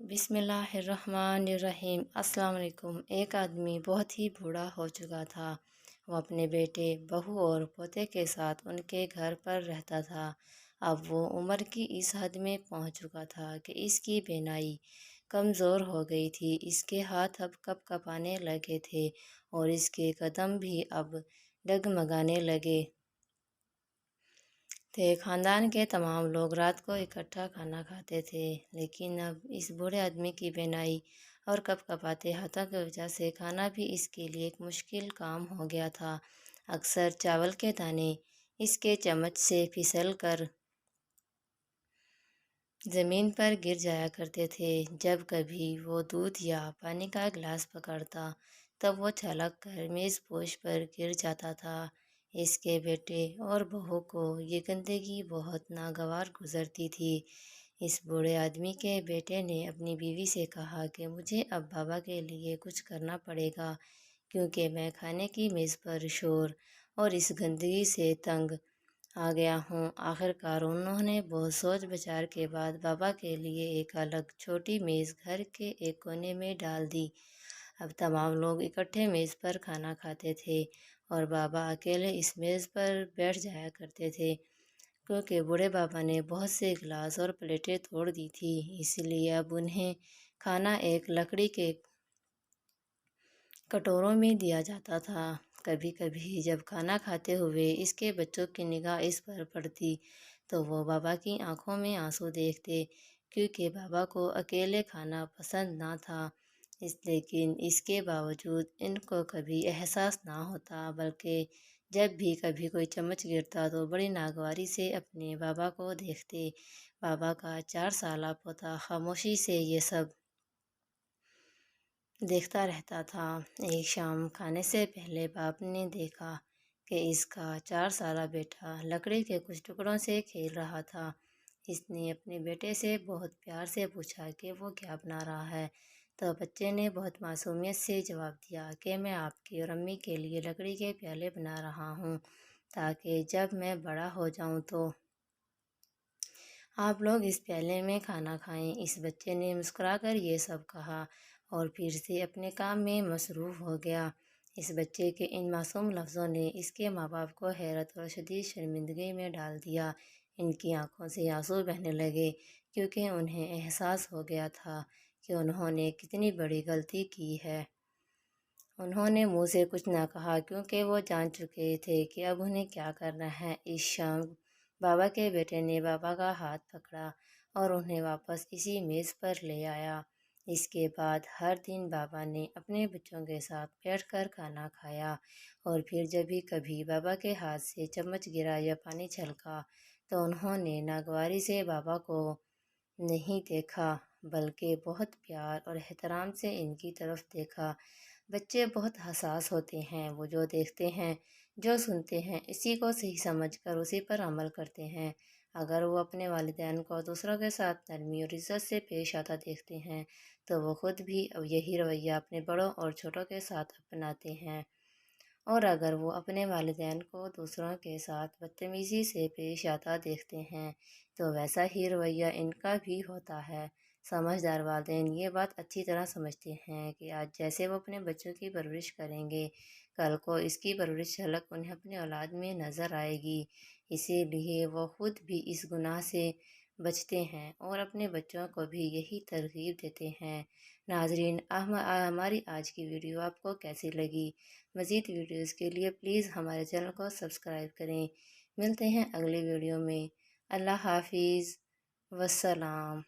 بسم اللہ الرحمن الرحیم۔ السلام علیکم۔ ایک آدمی بہت ہی بوڑھا ہو چکا تھا۔ وہ اپنے بیٹے، بہو اور پوتے کے ساتھ ان کے گھر پر رہتا تھا۔ اب وہ عمر کی اس حد میں پہنچ چکا تھا کہ اس کی بینائی کمزور ہو گئی تھی، اس کے ہاتھ اب کپ کپانے لگے تھے اور اس کے قدم بھی اب ڈگمگانے لگے تھے۔ خاندان کے تمام لوگ رات کو اکٹھا کھانا کھاتے تھے، لیکن اب اس بوڑھے آدمی کی بینائی اور کپ کپاتے ہاتھوں کی وجہ سے کھانا بھی اس کے لیے ایک مشکل کام ہو گیا تھا۔ اکثر چاول کے دانے اس کے چمچ سے پھسل کر زمین پر گر جایا کرتے تھے۔ جب کبھی وہ دودھ یا پانی کا گلاس پکڑتا تب وہ چھلک کر میز پوش پر گر جاتا تھا۔ اس کے بیٹے اور بہو کو یہ گندگی بہت ناگوار گزرتی تھی۔ اس بوڑھے آدمی کے بیٹے نے اپنی بیوی سے کہا کہ مجھے اب بابا کے لیے کچھ کرنا پڑے گا، کیونکہ میں کھانے کی میز پر شور اور اس گندگی سے تنگ آ گیا ہوں۔ آخرکار انہوں نے بہت سوچ بچار کے بعد بابا کے لیے ایک الگ چھوٹی میز گھر کے ایک کونے میں ڈال دی۔ اب تمام لوگ اکٹھے میز پر کھانا کھاتے تھے اور بابا اکیلے اس میز پر بیٹھ جایا کرتے تھے، کیونکہ بوڑھے بابا نے بہت سے گلاس اور پلیٹیں توڑ دی تھی، اس لیے اب انہیں کھانا ایک لکڑی کے کٹوروں میں دیا جاتا تھا۔ کبھی کبھی جب کھانا کھاتے ہوئے اس کے بچوں کی نگاہ اس پر پڑتی تو وہ بابا کی آنکھوں میں آنسو دیکھتے، کیونکہ بابا کو اکیلے کھانا پسند نہ تھا، لیکن اس کے باوجود ان کو کبھی احساس نہ ہوتا، بلکہ جب بھی کبھی کوئی چمچ گرتا تو بڑی ناگواری سے اپنے بابا کو دیکھتے۔ بابا کا 4 سالہ پوتا خاموشی سے یہ سب دیکھتا رہتا تھا۔ ایک شام کھانے سے پہلے باپ نے دیکھا کہ اس کا 4 سالہ بیٹا لکڑی کے کچھ ٹکڑوں سے کھیل رہا تھا۔ اس نے اپنے بیٹے سے بہت پیار سے پوچھا کہ وہ کیا بنا رہا ہے، تو بچے نے بہت معصومیت سے جواب دیا کہ میں آپ کی اور امی کے لیے لکڑی کے پیالے بنا رہا ہوں، تاکہ جب میں بڑا ہو جاؤں تو آپ لوگ اس پیالے میں کھانا کھائیں۔ اس بچے نے مسکرا کر یہ سب کہا اور پھر سے اپنے کام میں مصروف ہو گیا۔ اس بچے کے ان معصوم لفظوں نے اس کے ماں باپ کو حیرت اور شدید شرمندگی میں ڈال دیا۔ ان کی آنکھوں سے آنسو بہنے لگے، کیونکہ انہیں احساس ہو گیا تھا کہ انہوں نے کتنی بڑی غلطی کی ہے۔ انہوں نے منہ سے کچھ نہ کہا، کیونکہ وہ جان چکے تھے کہ اب انہیں کیا کرنا ہے۔ اس شام بابا کے بیٹے نے بابا کا ہاتھ پکڑا اور انہیں واپس اسی میز پر لے آیا۔ اس کے بعد ہر دن بابا نے اپنے بچوں کے ساتھ بیٹھ کر کھانا کھایا، اور پھر جب بھی کبھی بابا کے ہاتھ سے چمچ گرا یا پانی چھلکا تو انہوں نے ناگواری سے بابا کو نہیں دیکھا، بلکہ بہت پیار اور احترام سے ان کی طرف دیکھا۔ بچے بہت حساس ہوتے ہیں، وہ جو دیکھتے ہیں، جو سنتے ہیں، اسی کو صحیح سمجھ کر اسی پر عمل کرتے ہیں۔ اگر وہ اپنے والدین کو دوسروں کے ساتھ نرمی اور عزت سے پیش آتا دیکھتے ہیں تو وہ خود بھی یہی رویہ اپنے بڑوں اور چھوٹوں کے ساتھ اپناتے ہیں، اور اگر وہ اپنے والدین کو دوسروں کے ساتھ بدتمیزی سے پیش آتا دیکھتے ہیں تو ویسا ہی رویہ ان کا بھی ہوتا ہے۔ سمجھدار والدین یہ بات اچھی طرح سمجھتے ہیں کہ آج جیسے وہ اپنے بچوں کی پرورش کریں گے، کل کو اس کی پرورش جھلک انہیں اپنی اولاد میں نظر آئے گی، اسی لیے وہ خود بھی اس گناہ سے بچتے ہیں اور اپنے بچوں کو بھی یہی ترغیب دیتے ہیں۔ ناظرین، ہماری آج کی ویڈیو آپ کو کیسی لگی؟ مزید ویڈیوز کے لیے پلیز ہمارے چینل کو سبسکرائب کریں۔ ملتے ہیں اگلی ویڈیو میں۔ اللہ حافظ، والسلام۔